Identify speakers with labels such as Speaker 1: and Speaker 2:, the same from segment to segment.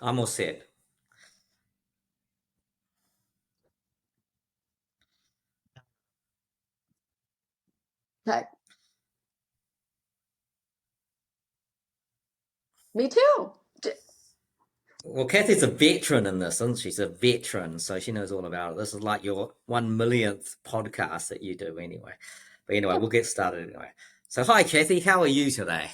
Speaker 1: I'm all set.
Speaker 2: Okay. Me too.
Speaker 1: Well, Kathy's a veteran in this, isn't she? She's a veteran, so she knows all about it. This is like your 1 millionth podcast that you do anyway. But anyway, we'll get started anyway. So, hi, Kathy. How are you today?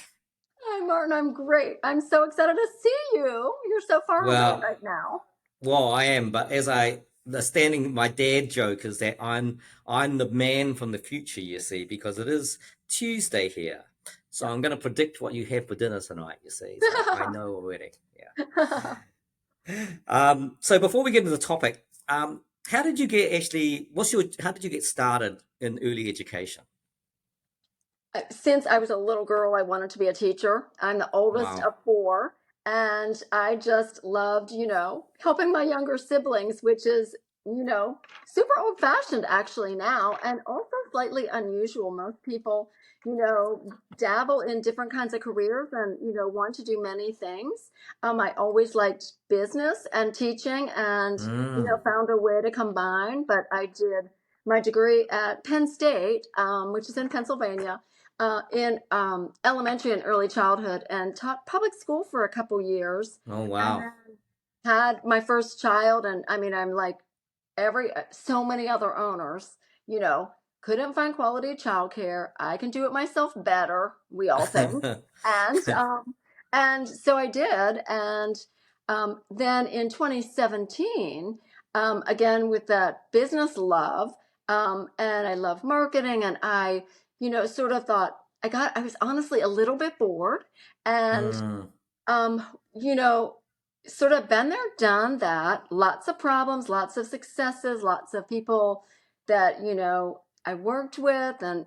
Speaker 2: Hi, Martin. I'm great. I'm so excited to see you. You're so far away
Speaker 1: Well,
Speaker 2: right now.
Speaker 1: well, I am, but the standing, my dad joke is that I'm the man from the future, you see, because it is Tuesday here. So I'm going to predict what you have for dinner tonight, you see. So I know already. Yeah. So before we get into the topic, how did you get actually? How did you get started in early education?
Speaker 2: Since I was a little girl, I wanted to be a teacher. I'm the oldest
Speaker 1: Wow.
Speaker 2: of four, and I just loved, helping my younger siblings, which is, super old fashioned actually now, and also slightly unusual. Most people, dabble in different kinds of careers and, want to do many things. I always liked business and teaching and,
Speaker 1: Mm.
Speaker 2: found a way to combine, but I did my degree at Penn State, which is in Pennsylvania in elementary and early childhood and taught public school for a couple years
Speaker 1: Oh
Speaker 2: and
Speaker 1: wow.
Speaker 2: then had my first child. And I mean, I'm like so many other owners, you know, couldn't find quality childcare. I can do it myself better, we all think. And, and so I did. And then in 2017, again, with that business love, and I love marketing and I sort of thought I was honestly a little bit bored and,
Speaker 1: Mm.
Speaker 2: um, you know, sort of been there, done that, lots of problems, lots of successes, lots of people that, I worked with and,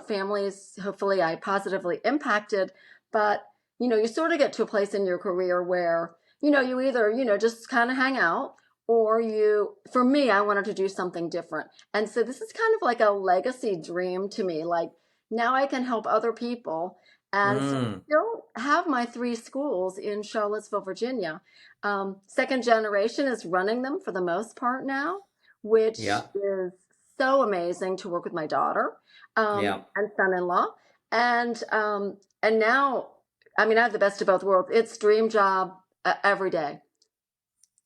Speaker 2: families, hopefully I positively impacted. But, you sort of get to a place in your career where, you either, just kind of hang out or for me, I wanted to do something different. And so this is kind of like a legacy dream to me. Like now I can help other people. And so I
Speaker 1: Mm.
Speaker 2: still have my three schools in Charlottesville, Virginia. Second generation is running them for the most part now, which
Speaker 1: Yeah.
Speaker 2: is so amazing to work with my daughter
Speaker 1: Yeah.
Speaker 2: and son-in-law. And now, I mean, I have the best of both worlds. It's dream job every day.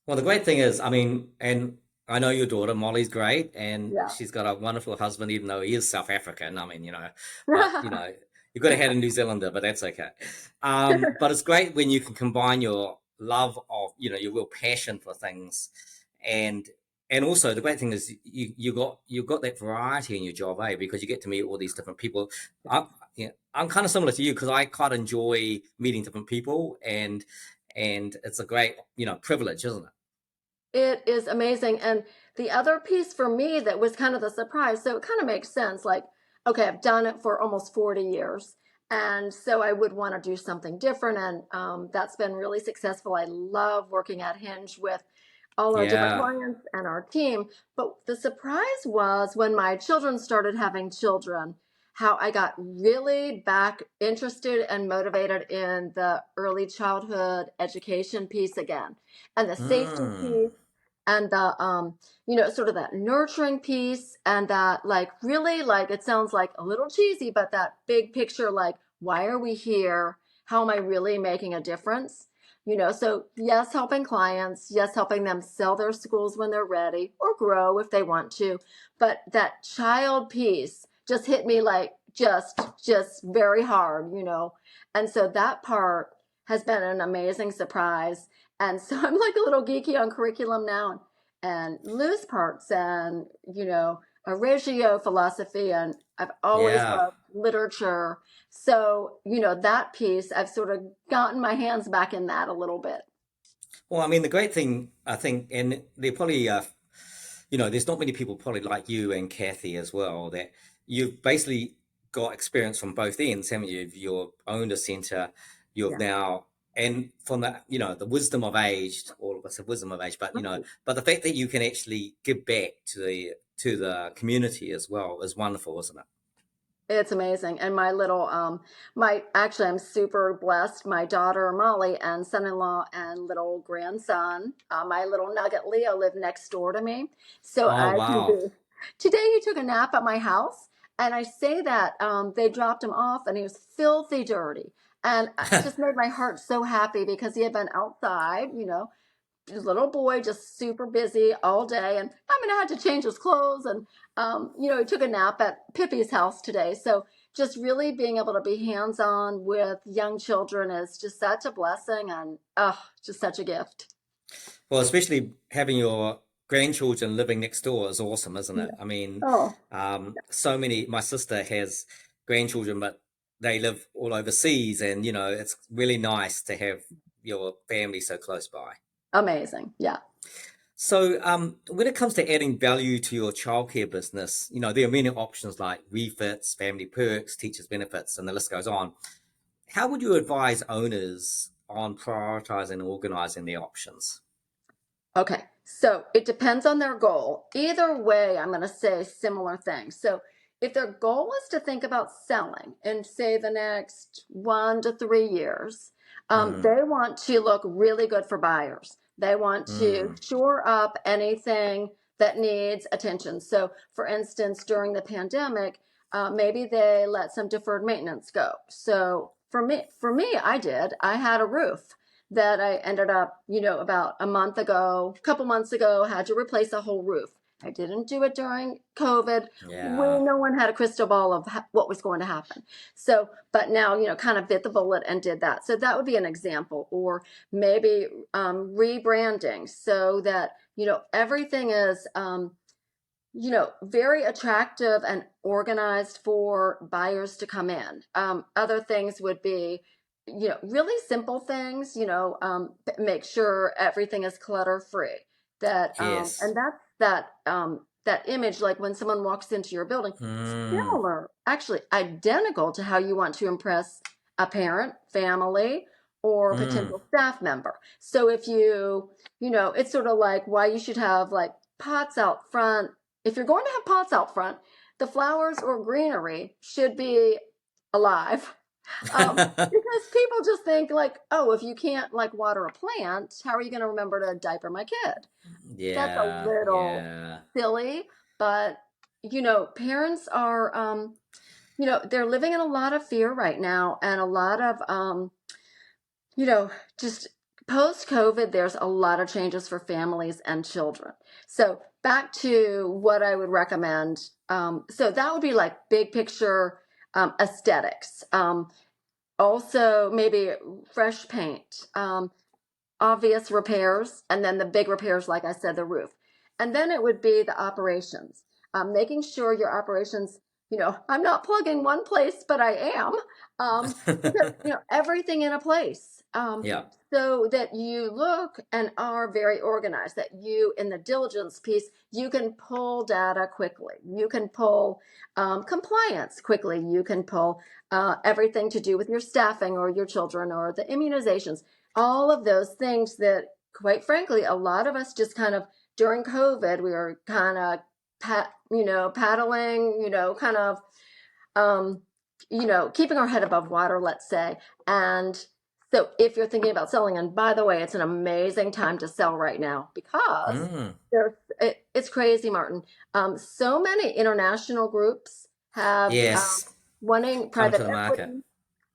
Speaker 1: Well, the great thing is, I mean, and I know your daughter Molly's great, and
Speaker 2: Yeah.
Speaker 1: she's got a wonderful husband, even though he is South African. I mean, but you've got to have a New Zealander, but that's okay. But it's great when you can combine your love of, your real passion for things, and and also the great thing is you got that variety in your job, eh? Because you get to meet all these different people. I, yeah, I'm kind of similar to you because I quite enjoy meeting different people, and it's a great, privilege, isn't it?
Speaker 2: It is amazing. And the other piece for me that was kind of the surprise, so it kind of makes sense. Like, okay, I've done it for almost 40 years. And so I would want to do something different. And that's been really successful. I love working at Hinge with all our different
Speaker 1: Yeah.
Speaker 2: clients and our team. But the surprise was when my children started having children, how I got really back interested and motivated in the early childhood education piece again and the safety
Speaker 1: Mm.
Speaker 2: piece and the sort of that nurturing piece and that like really like it sounds like a little cheesy but that big picture like why are we here, how am I really making a difference, so yes, helping clients, yes, helping them sell their schools when they're ready or grow if they want to, but that child piece just hit me like just very hard, and so that part has been an amazing surprise. And so I'm like a little geeky on curriculum now and loose parts and, Reggio philosophy. And I've always
Speaker 1: Yeah.
Speaker 2: loved literature. So, that piece, I've sort of gotten my hands back in that a little bit.
Speaker 1: Well, I mean, the great thing, I think, and they probably, there's not many people probably like you and Kathy as well, that you've basically got experience from both ends, haven't you? You've owned a center, you've
Speaker 2: Yeah.
Speaker 1: now, and from the, the wisdom of age, all of us have wisdom of age, but,
Speaker 2: Right.
Speaker 1: but the fact that you can actually give back to the community as well is wonderful, isn't it?
Speaker 2: It's amazing. And my little, actually, I'm super blessed. My daughter, Molly, and son-in-law and little grandson, my little nugget Leo, live next door to me. So
Speaker 1: Oh,
Speaker 2: I can
Speaker 1: wow.
Speaker 2: be. Today he took a nap at my house. And I say that they dropped him off and he was filthy dirty. And it just made my heart so happy because he had been outside, his little boy just super busy all day, and I had to change his clothes, and he took a nap at Pippi's house today. So just really being able to be hands-on with young children is just such a blessing, and just such a gift.
Speaker 1: Well, especially having your grandchildren living next door is awesome, isn't it?
Speaker 2: Yeah.
Speaker 1: I mean,
Speaker 2: Oh,
Speaker 1: so many, my sister has grandchildren, but they live all overseas, and it's really nice to have your family so close by.
Speaker 2: amazing. Yeah.
Speaker 1: So, when it comes to adding value to your childcare business, there are many options like refits, family perks, teachers' benefits, and the list goes on. How would you advise owners on prioritizing and organizing their options?
Speaker 2: Okay, so it depends on their goal. Either way, I'm going to say similar things. So if their goal is to think about selling in, say, the next 1 to 3 years,
Speaker 1: Mm,
Speaker 2: they want to look really good for buyers. They want to
Speaker 1: mm,
Speaker 2: shore up anything that needs attention. So, for instance, during the pandemic, maybe they let some deferred maintenance go. So for me, I had a roof that I ended up, about a couple months ago, had to replace a whole roof. I didn't do it during COVID.
Speaker 1: yeah.
Speaker 2: No one had a crystal ball of what was going to happen. So, but now, kind of bit the bullet and did that. So that would be an example. Or maybe rebranding so that, everything is, very attractive and organized for buyers to come in. Other things would be, really simple things, make sure everything is clutter free. That,
Speaker 1: Yes.
Speaker 2: and that image, like when someone walks into your building,
Speaker 1: Mm,
Speaker 2: similar, actually identical to how you want to impress a parent, family, or
Speaker 1: mm.
Speaker 2: potential staff member. So if it's sort of like why you should have like pots out front. If you're going to have pots out front, the flowers or greenery should be alive. Because people just think like, oh, if you can't like water a plant, how are you going to remember to diaper my kid? That's a
Speaker 1: Yeah,
Speaker 2: little
Speaker 1: yeah.
Speaker 2: silly, but parents are they're living in a lot of fear right now and a lot of just post COVID, there's a lot of changes for families and children. So back to what I would recommend. So that would be like big picture aesthetics. Also, maybe fresh paint, obvious repairs, and then the big repairs, like I said, the roof. And then it would be the operations, making sure your operations, I'm not plugging one place, but I am, because, everything in a place.
Speaker 1: Yeah.
Speaker 2: So that you look and are very organized, that you, in the diligence piece, you can pull data quickly. You can pull compliance quickly. You can pull everything to do with your staffing or your children or the immunizations, all of those things that, quite frankly, a lot of us just kind of during COVID, we were kind of paddling, kind of keeping our head above water, let's say. And so if you're thinking about selling, and by the way, it's an amazing time to sell right now because
Speaker 1: Mm,
Speaker 2: it's crazy, Martin. So many international groups have
Speaker 1: yes.
Speaker 2: wanting
Speaker 1: Come to
Speaker 2: private
Speaker 1: the market.
Speaker 2: equity.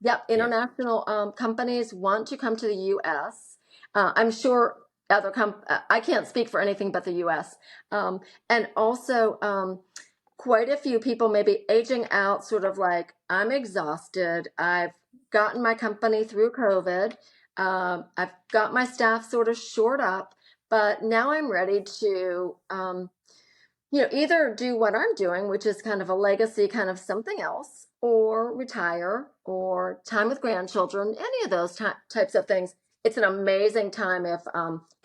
Speaker 2: Yep,
Speaker 1: Yeah.
Speaker 2: international companies want to come to the U.S. I'm sure I can't speak for anything but the U.S. And also, quite a few people may be aging out, sort of like, I'm exhausted. I've gotten my company through COVID. I've got my staff sort of shored up, but now I'm ready to either do what I'm doing, which is kind of a legacy, kind of something else, or retire, or time with grandchildren, any of those types of things. It's an amazing time if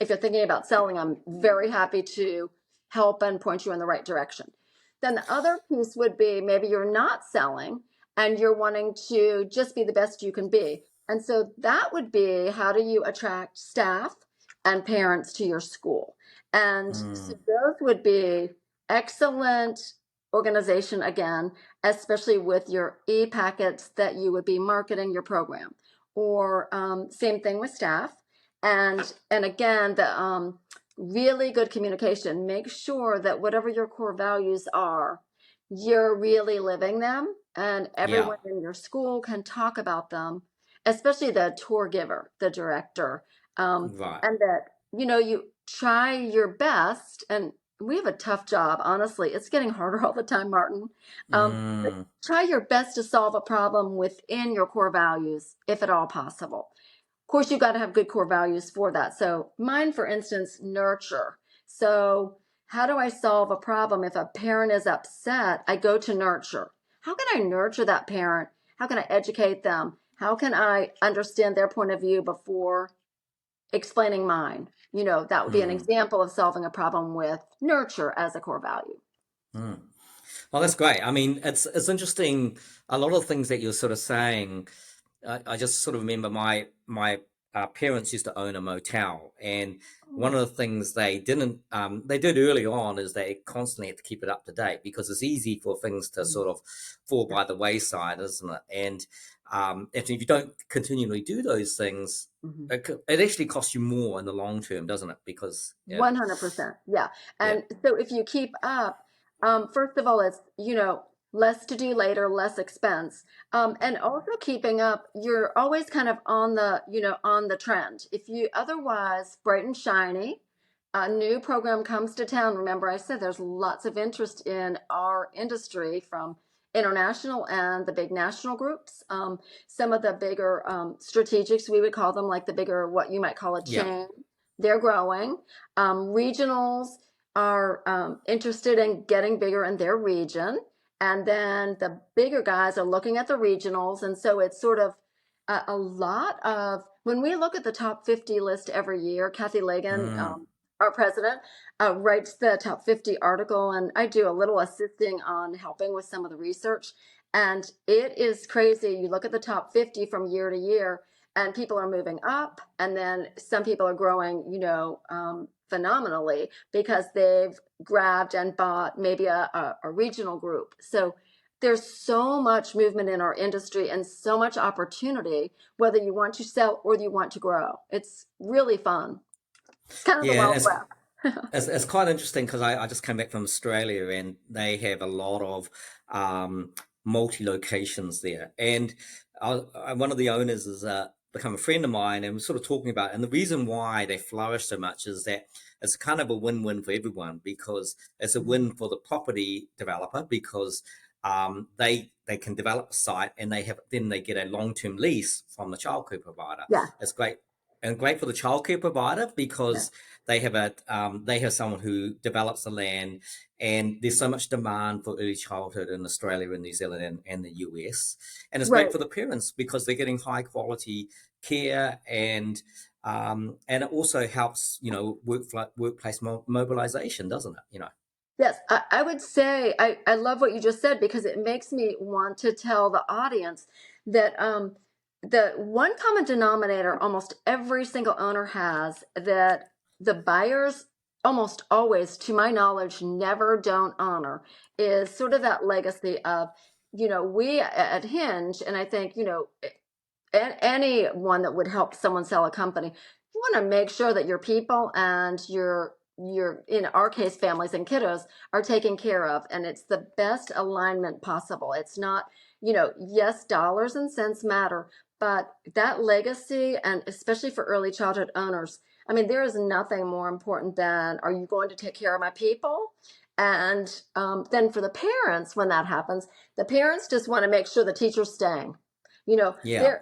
Speaker 2: you're thinking about selling. I'm very happy to help and point you in the right direction. Then the other piece would be maybe you're not selling and you're wanting to just be the best you can be. And so that would be, how do you attract staff and parents to your school? And so
Speaker 1: Mm,
Speaker 2: those would be excellent organization again, especially with your e-packets that you would be marketing your program, or same thing with staff. And again, the really good communication. Make sure that whatever your core values are, you're really living them, and
Speaker 1: Yeah.
Speaker 2: everyone in your school can talk about them, especially the tour giver, the director,
Speaker 1: Right.
Speaker 2: and that, you try your best. And we have a tough job, honestly. It's getting harder all the time, Martin. But
Speaker 1: Mm,
Speaker 2: try your best to solve a problem within your core values, if at all possible. Of course, you've got to have good core values for that. So mine, for instance, nurture. So how do I solve a problem? If a parent is upset, I go to nurture. How can I nurture that parent? How can I educate them? How can I understand their point of view before explaining mine? That would be an
Speaker 1: mm,
Speaker 2: example of solving a problem with nurture as a core value.
Speaker 1: mm. Well, that's great. I mean, it's interesting. A lot of things that you're sort of saying. I just sort of remember my parents used to own a motel, and one
Speaker 2: Oh.
Speaker 1: of the things they did early on is they constantly had to keep it up to date because it's easy for things to
Speaker 2: Mhm.
Speaker 1: sort of fall
Speaker 2: Yeah.
Speaker 1: by the wayside, isn't it? And if you don't continually do those things,
Speaker 2: Mhm.
Speaker 1: it actually costs you more in the long term, doesn't it? Because yeah,
Speaker 2: 100%. Yeah.
Speaker 1: yeah,
Speaker 2: And so if you keep up, first of all, it's, less to do later, less expense. And also keeping up, you're always kind of on the trend. If you otherwise bright and shiny, a new program comes to town. Remember, I said there's lots of interest in our industry from international and the big national groups. Some of the bigger strategics, we would call them, like the bigger, what you might call a
Speaker 1: yeah,
Speaker 2: chain, they're growing. Regionals are interested in getting bigger in their region. And then the bigger guys are looking at the regionals. And so it's sort of a lot of, when we look at the top 50 list every year, Kathy Legan,
Speaker 1: mm,
Speaker 2: our president, writes the top 50 article, and I do a little assisting on helping with some of the research. And it is crazy. You look at the top 50 from year to year, and people are moving up, and then some people are growing, phenomenally, because they've grabbed and bought maybe a regional group. So there's so much movement in our industry and so much opportunity, whether you want to sell or you want to grow. It's really fun. It's kind of the
Speaker 1: yeah.
Speaker 2: Wild West.
Speaker 1: It's quite interesting because I just came back from Australia and they have a lot of multi locations there. And one of the owners has become a friend of mine, and we're sort of talking about. And the reason why they flourish so much is that it's kind of a win-win for everyone because it's a win for the property developer because they can develop a site and they get a long-term lease from the childcare provider.
Speaker 2: Yeah,
Speaker 1: It's great and great for the childcare provider
Speaker 2: yeah,
Speaker 1: because they have someone who develops the land, and there's so much demand for early childhood in Australia and New Zealand and the US, and it's great
Speaker 2: right.
Speaker 1: for the parents because they're getting high quality care, and it also helps workplace mobilization, doesn't it?
Speaker 2: Yes, I would say I love what you just said, because it makes me want to tell the audience that the one common denominator almost every single owner has, that the buyers almost always, to my knowledge, never don't honor, is sort of that legacy of, we at Hinge, and I think, anyone that would help someone sell a company, you want to make sure that your people and your in our case families and kiddos are taken care of, and it's the best alignment possible. It's not, yes, dollars and cents matter, but that legacy, and especially for early childhood owners, I mean, there is nothing more important than, are you going to take care of my people? And then for the parents, when that happens, the parents just want to make sure the teacher's staying.
Speaker 1: Yeah,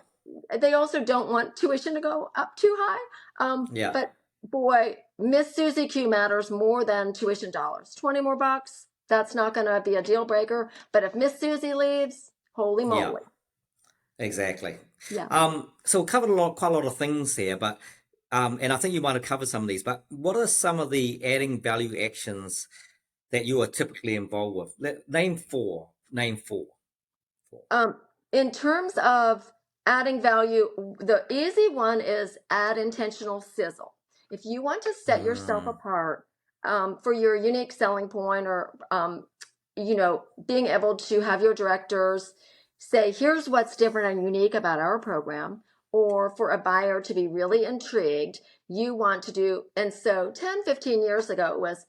Speaker 2: They also don't want tuition to go up too high.
Speaker 1: yeah,
Speaker 2: But boy, Miss Susie Q matters more than tuition dollars. 20 more bucks, that's not going to be a deal breaker. But if Miss Susie leaves, holy
Speaker 1: yeah,
Speaker 2: moly.
Speaker 1: exactly.
Speaker 2: Yeah.
Speaker 1: So we covered quite a lot of things here, but and I think you might have covered some of these. But what are some of the adding value actions that you are typically involved with? Name four. Name four. Four.
Speaker 2: In terms of adding value, the easy one is add intentional sizzle. If you want to set yourself
Speaker 1: Mm,
Speaker 2: apart for your unique selling point, or being able to have your directors say, here's what's different and unique about our program, or for a buyer to be really intrigued, you want to do, and so 10, 15 years ago, it was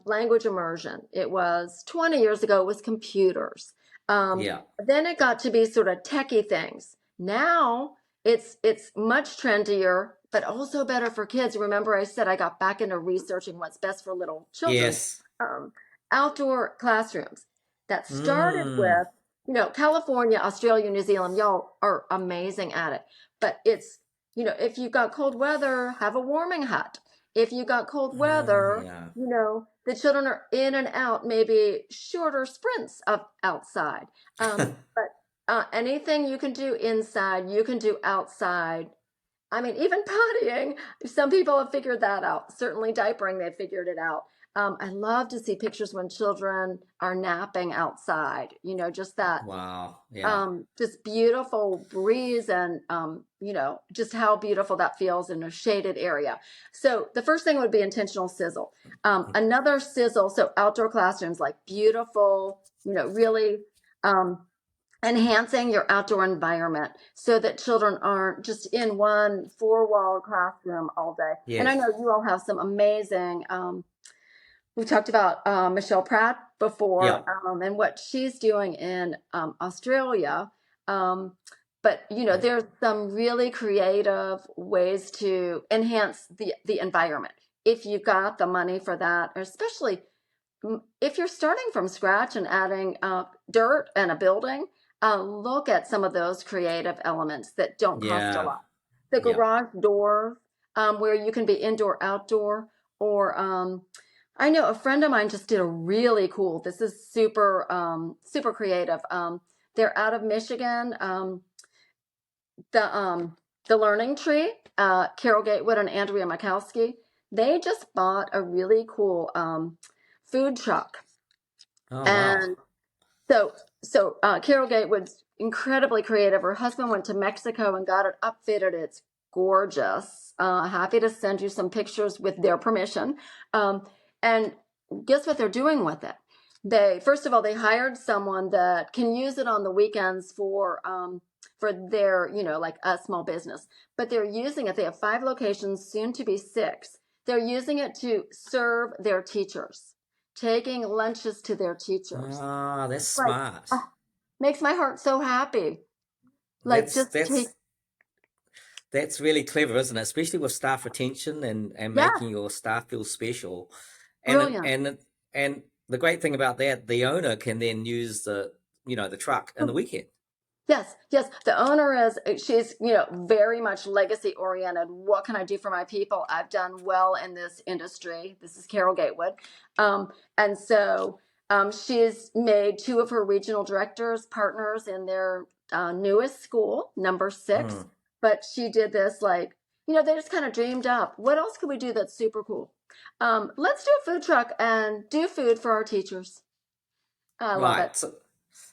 Speaker 2: language immersion. It was 20 years ago, it was computers.
Speaker 1: Yeah.
Speaker 2: Then it got to be sort of techie things. Now it's much trendier, but also better for kids. Remember, I said I got back into researching what's best for little children.
Speaker 1: Yes.
Speaker 2: Um, Outdoor classrooms that started
Speaker 1: Mm.
Speaker 2: with, California, Australia, New Zealand, y'all are amazing at it. But it's, if you've got cold weather, have a warming hut. If you got cold weather,
Speaker 1: Yeah.
Speaker 2: the children are in and out, maybe shorter sprints of outside. But anything you can do inside, you can do outside. I mean, even pottying, some people have figured that out. Certainly diapering, they've figured it out. I love to see pictures when children are napping outside, just that
Speaker 1: Wow. Yeah.
Speaker 2: just beautiful breeze and, just how beautiful that feels in a shaded area. So the first thing would be intentional sizzle. Another sizzle, so outdoor classrooms, like beautiful, really enhancing your outdoor environment so that children aren't just in one four-wall classroom all day. And I know
Speaker 1: Yes.
Speaker 2: you all have some amazing, we talked about Michelle Pratt
Speaker 1: Yeah.
Speaker 2: before, and what she's doing in Australia. But there's some really creative ways to enhance the environment if you've got the money for that, or especially if you're starting from scratch and adding dirt and a building. Look at some of those creative elements that don't cost a
Speaker 1: Yeah.
Speaker 2: lot. The
Speaker 1: Yeah.
Speaker 2: garage door, where you can be indoor, outdoor, or I know a friend of mine just did a really cool. This is super creative. They're out of Michigan. The the Learning Tree, Carol Gatewood and Andrea Mikowski. They just bought a really cool food truck,
Speaker 1: Oh, wow.
Speaker 2: and Carol Gatewood's incredibly creative. Her husband went to Mexico and got it upfitted. It's gorgeous. Happy to send you some pictures with their permission. And guess what they're doing with it? First of all, they hired someone that can use it on the weekends for their, like a small business. But they're using it. They have 5 locations, soon to be 6. They're using it to serve their teachers, taking lunches to their teachers.
Speaker 1: Ah, that's
Speaker 2: Like,
Speaker 1: smart.
Speaker 2: makes my heart so happy. Like,
Speaker 1: That's
Speaker 2: just take,
Speaker 1: that's that's really clever, isn't it? Especially with staff retention and
Speaker 2: yeah,
Speaker 1: making your staff feel special. And it,
Speaker 2: brilliant.
Speaker 1: and it, and the great thing about that, the owner can then use the truck in the weekend.
Speaker 2: Yes, yes. The owner she's, very much legacy oriented. What can I do for my people? I've done well in this industry. This is Carol Gatewood. And so she's made 2 of her regional directors partners in their newest school, number 6.
Speaker 1: Mm.
Speaker 2: But she did this they just kind of dreamed up. What else could we do that's super cool? Let's do a food truck and do food for our teachers. I love it.
Speaker 1: Right. So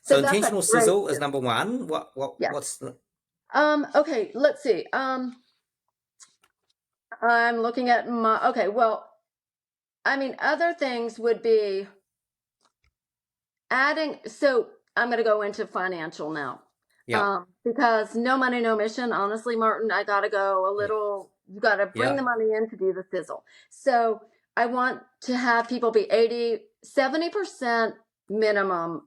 Speaker 2: So that's a
Speaker 1: intentional
Speaker 2: great,
Speaker 1: sizzle is number one.
Speaker 2: yes.
Speaker 1: What's the
Speaker 2: Okay, let's see. I'm looking at my, okay, well, I mean, other things would be adding, so I'm going to go into financial now.
Speaker 1: yeah,
Speaker 2: Because no money, no mission. Honestly, Martin, I got to go a
Speaker 1: yeah,
Speaker 2: little, you got to bring
Speaker 1: yeah,
Speaker 2: the money in to do the sizzle. So I want to have people be 70% minimum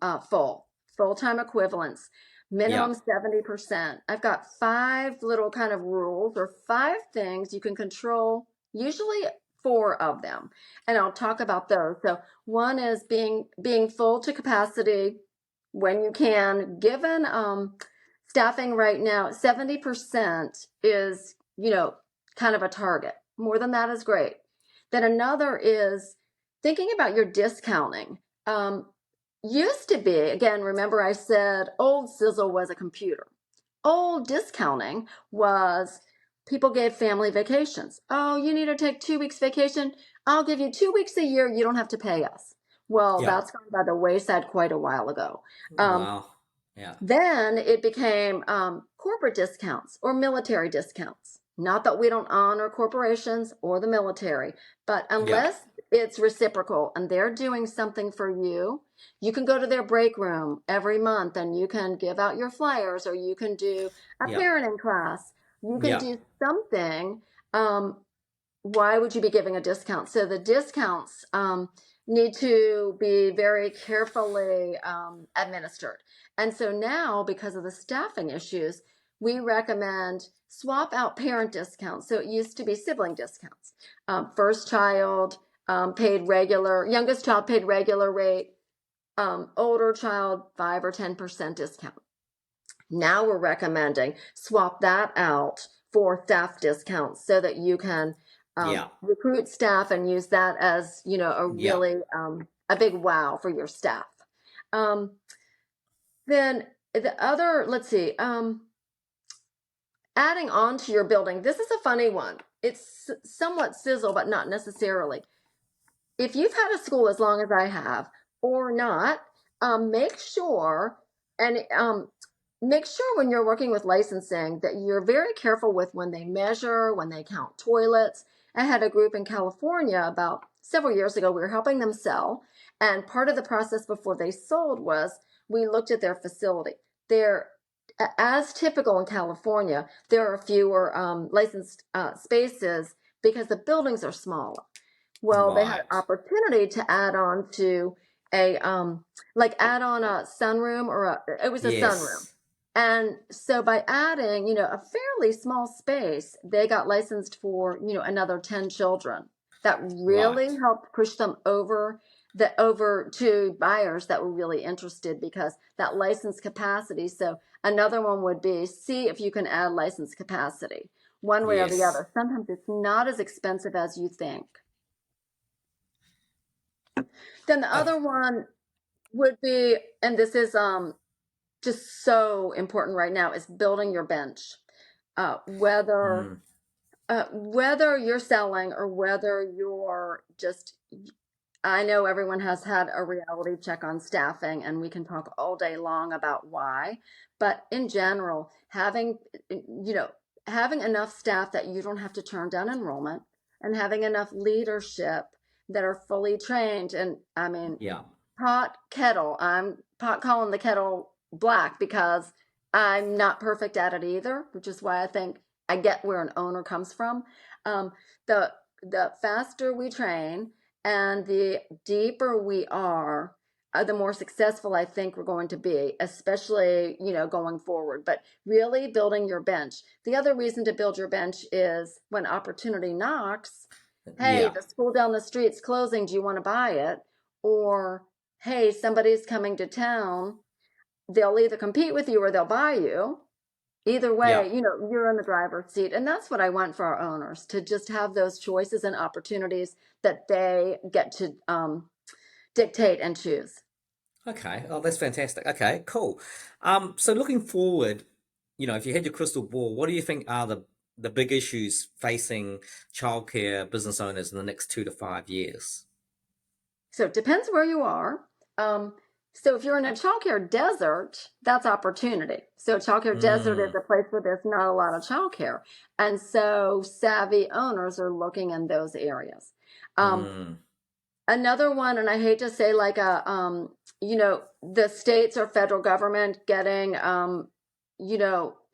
Speaker 2: full-time equivalents,
Speaker 1: yeah,
Speaker 2: minimum 70%. I've got 5 little kind of rules or 5 things you can control, usually 4 of them. And I'll talk about those. So one is being full to capacity when you can. Given staffing right now, 70% is, kind of a target. More than that is great. Then another is thinking about your discounting. Used to be, again, remember I said old Sizzle was a computer. Old discounting was people gave family vacations. Oh, you need to take 2 weeks vacation. I'll give you 2 weeks a year. You don't have to pay us. Well,
Speaker 1: yeah.
Speaker 2: that's gone by the wayside quite a while ago.
Speaker 1: Wow. Yeah.
Speaker 2: Then it became corporate discounts or military discounts. Not that we don't honor corporations or the military, but
Speaker 1: Yeah.
Speaker 2: unless it's reciprocal and they're doing something for you, you can go to their break room every month and you can give out your flyers, or you can do a
Speaker 1: Yeah.
Speaker 2: parenting class. You can
Speaker 1: Yeah.
Speaker 2: do something. Why would you be giving a discount? So the discounts need to be very carefully administered. And so now, because of the staffing issues, we recommend swap out parent discounts. So it used to be sibling discounts. First child paid regular, youngest child paid regular rate, older child 5 or 10% discount. Now we're recommending swap that out for staff discounts so that you can
Speaker 1: Yeah.
Speaker 2: recruit staff and use that as, a
Speaker 1: Yeah.
Speaker 2: really a big wow for your staff. Then the other, let's see, adding on to your building. This is a funny one. It's somewhat sizzle, but not necessarily. If you've had a school as long as I have or not, make sure and make sure when you're working with licensing that you're very careful with when they measure, when they count toilets. I had a group in California about several years ago. We were helping them sell, and part of the process before they sold was we looked at their facility. They're as typical in California, there are fewer licensed spaces because the buildings are smaller. Well, they had an
Speaker 1: Right.
Speaker 2: opportunity to add on to a add on a sunroom, or it was a sunroom.
Speaker 1: Yes.
Speaker 2: And so by adding, a fairly small space, they got licensed for, another 10 children. That really
Speaker 1: Right.
Speaker 2: helped push them over to buyers that were really interested, because that license capacity. So another one would be, see if you can add license capacity one way or the
Speaker 1: Yes.
Speaker 2: other. Sometimes it's not as expensive as you think. Then the
Speaker 1: Uh,
Speaker 2: other one would be, and this is just so important right now, is building your bench. Whether
Speaker 1: mm,
Speaker 2: whether you're selling or whether you're just, I know everyone has had a reality check on staffing, and we can talk all day long about why. But in general, having enough staff that you don't have to turn down enrollment, and having enough leadership that are fully trained. And I mean,
Speaker 1: yeah.
Speaker 2: pot kettle. I'm pot calling the kettle black because I'm not perfect at it either, which is why I think I get where an owner comes from. Um, the the faster we train and the deeper we are, the more successful I think we're going to be, especially going forward. But really building your bench. The other reason to build your bench is when opportunity knocks. Hey,
Speaker 1: Yeah.
Speaker 2: the school down the street's closing. Do you want to buy it? Or hey, somebody's coming to town. They'll either compete with you or they'll buy you. Either
Speaker 1: Yeah.
Speaker 2: way, you're in the driver's seat. And that's what I want for our owners, to just have those choices and opportunities that they get to dictate and choose.
Speaker 1: Okay. Oh, that's fantastic. Okay, cool. So looking forward, if you had your crystal ball, what do you think are the big issues facing childcare business owners in the next 2 to 5 years?
Speaker 2: So it depends where you are. Um, so if you're in a childcare desert, that's opportunity. So childcare desert is
Speaker 1: Mm,
Speaker 2: a place where there's not a lot of childcare, and so savvy owners are looking in those areas. Um,
Speaker 1: mm,
Speaker 2: Another one, and I hate to say like the states or federal government getting,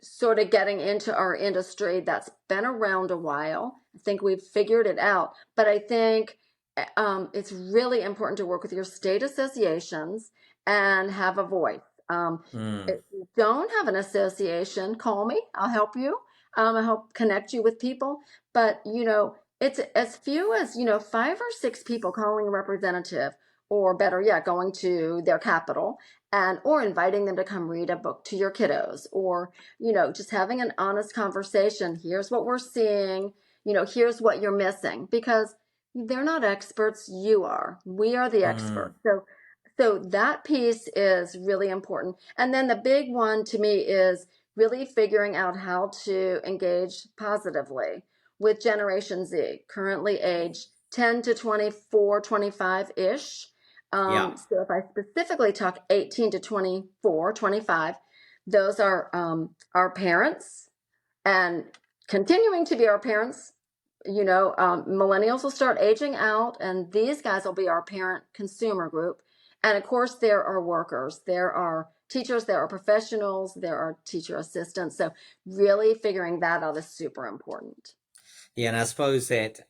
Speaker 2: sort of getting into our industry that's been around a while. I think we've figured it out, but I think it's really important to work with your state associations and have a voice.
Speaker 1: mm.
Speaker 2: If you don't have an association, call me. I'll help you. I'll help connect you with people. But it's as few as 5 or 6 people calling a representative, or better yet, going to their capital and or inviting them to come read a book to your kiddos, or just having an honest conversation. Here's what we're seeing. Here's what you're missing, because they're not experts. You are. We are the
Speaker 1: Mm,
Speaker 2: experts. So that piece is really important. And then the big one to me is really figuring out how to engage positively with Generation Z, currently age 10 to 24, 25-ish.
Speaker 1: yeah.
Speaker 2: So if I specifically talk 18 to 24, 25, those are our parents, and continuing to be our parents Millennials will start aging out, and these guys will be our parent consumer group. And of course, there are workers, there are teachers, there are professionals, there are teacher assistants. So, really figuring that out is super important.
Speaker 1: Yeah, and I suppose that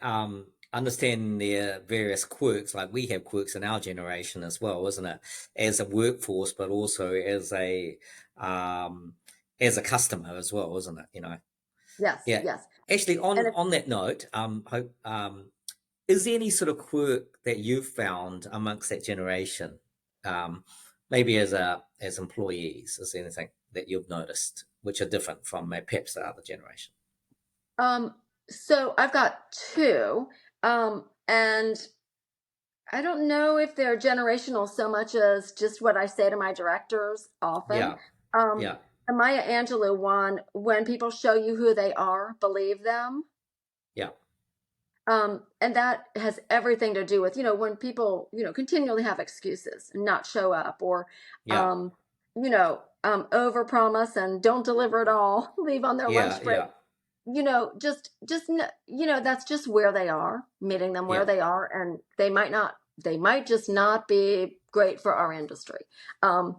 Speaker 1: understanding their various quirks, like we have quirks in our generation as well, isn't it? As a workforce, but also um, as a customer as well, isn't it?
Speaker 2: Yes,
Speaker 1: Yeah.
Speaker 2: yes.
Speaker 1: Actually,
Speaker 2: And
Speaker 1: on that note, is there any sort of quirk that you've found amongst that generation, um, maybe as employees? Is there anything that you've noticed which are different from perhaps the other generation?
Speaker 2: um, so I've got two, and I don't know if they're generational so much as just what I say to my directors often.
Speaker 1: Yeah,
Speaker 2: Um,
Speaker 1: yeah,
Speaker 2: and Maya Angelou one, when people show you who they are, believe them.
Speaker 1: yeah,
Speaker 2: And that has everything to do with, when people, continually have excuses and not show up, or,
Speaker 1: yeah,
Speaker 2: over promise and don't deliver at all, leave on their
Speaker 1: yeah,
Speaker 2: lunch break.
Speaker 1: yeah,
Speaker 2: That's just where they are, meeting them where
Speaker 1: yeah.
Speaker 2: they are, and they might just not be great for our industry. Um,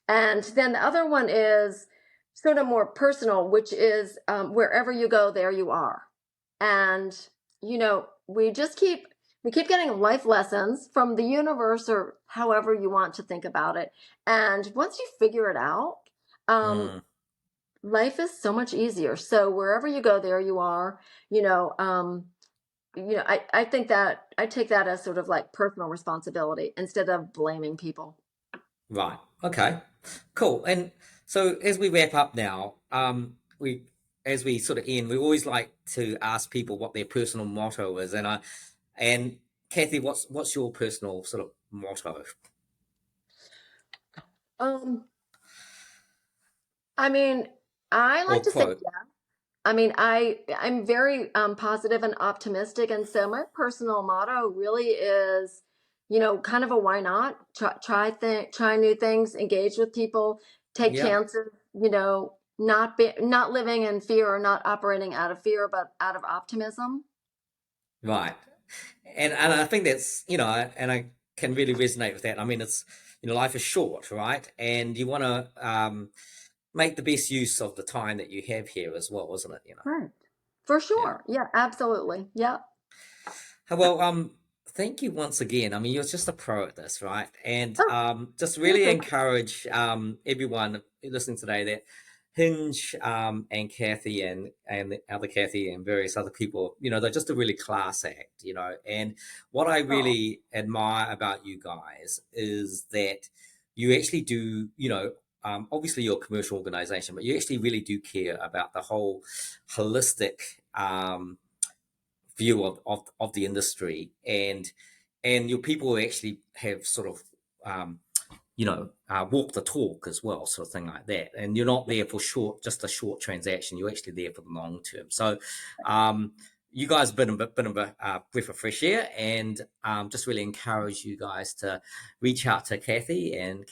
Speaker 2: and then the other one is sort of more personal, which is wherever you go, there you are. And we keep getting life lessons from the universe, or however you want to think about it. And once you figure it out, um,
Speaker 1: Mm,
Speaker 2: life is so much easier. So wherever you go, there you are. I think that I take that as sort of like personal responsibility instead of blaming people.
Speaker 1: right. Okay. Cool. And so as we wrap up now, we as we sort of end, we always like to ask people what their personal motto is. And Kathe, what's your personal sort of motto
Speaker 2: Um, I mean, I like
Speaker 1: or
Speaker 2: to say,
Speaker 1: quote?
Speaker 2: I mean, I'm very positive and optimistic, and so my personal motto really is, kind of a why not? Try new things, engage with people, take
Speaker 1: Yeah.
Speaker 2: chances. Not living in fear, or not operating out of fear, but out of optimism.
Speaker 1: Right. And I think that's, and I can really resonate with that. I mean, it's, life is short, right? And you want to make the best use of the time that you have here as well, isn't it?
Speaker 2: Right. For
Speaker 1: Yeah.
Speaker 2: sure. Yeah, absolutely. Yeah.
Speaker 1: Well, thank you once again. I mean, you're just a pro at this, right? And
Speaker 2: Oh,
Speaker 1: just
Speaker 2: well,
Speaker 1: really
Speaker 2: thank you.
Speaker 1: encourage everyone listening today that Hinge and Kathe and the other Kathe and various other people, they're just a really class act. And what I
Speaker 2: Oh,
Speaker 1: really admire about you guys is that you actually do, obviously you're a commercial organization, but you actually really do care about the whole holistic view of the industry, and your people actually have sort of walk the talk as well, sort of thing like that, and you're not there for just a short transaction. You're actually there for the long term. So you guys have been a breath of fresh air, and just really encourage you guys to reach out to Kathe, and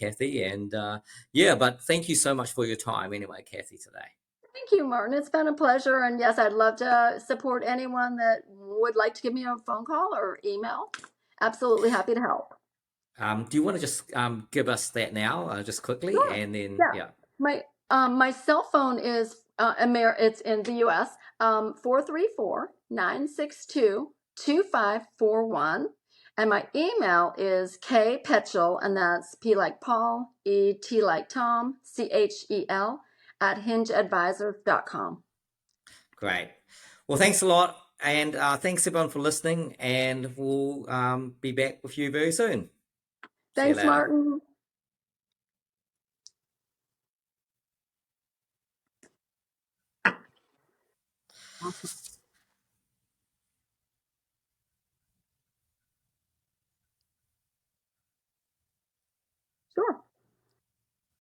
Speaker 1: yeah, but thank you so much for your time anyway, Kathe, today.
Speaker 2: thank you, Martin. It's been a pleasure. And yes, I'd love to support anyone that would like to give me a phone call or email. Absolutely happy to help.
Speaker 1: Do you want to just give us that now, just quickly,
Speaker 2: Sure.
Speaker 1: and then
Speaker 2: Yeah.
Speaker 1: yeah.
Speaker 2: My cell phone is it's in the US, 434-962-2541. And my email is K Petchel, and that's P like Paul, E T like Tom, CHEL at hingeadvisors.com.
Speaker 1: Great. Well, thanks a lot. And thanks everyone for listening. And we'll be back with you very soon. See you
Speaker 2: Thanks,
Speaker 1: later.
Speaker 2: Martin. Awesome. Sure.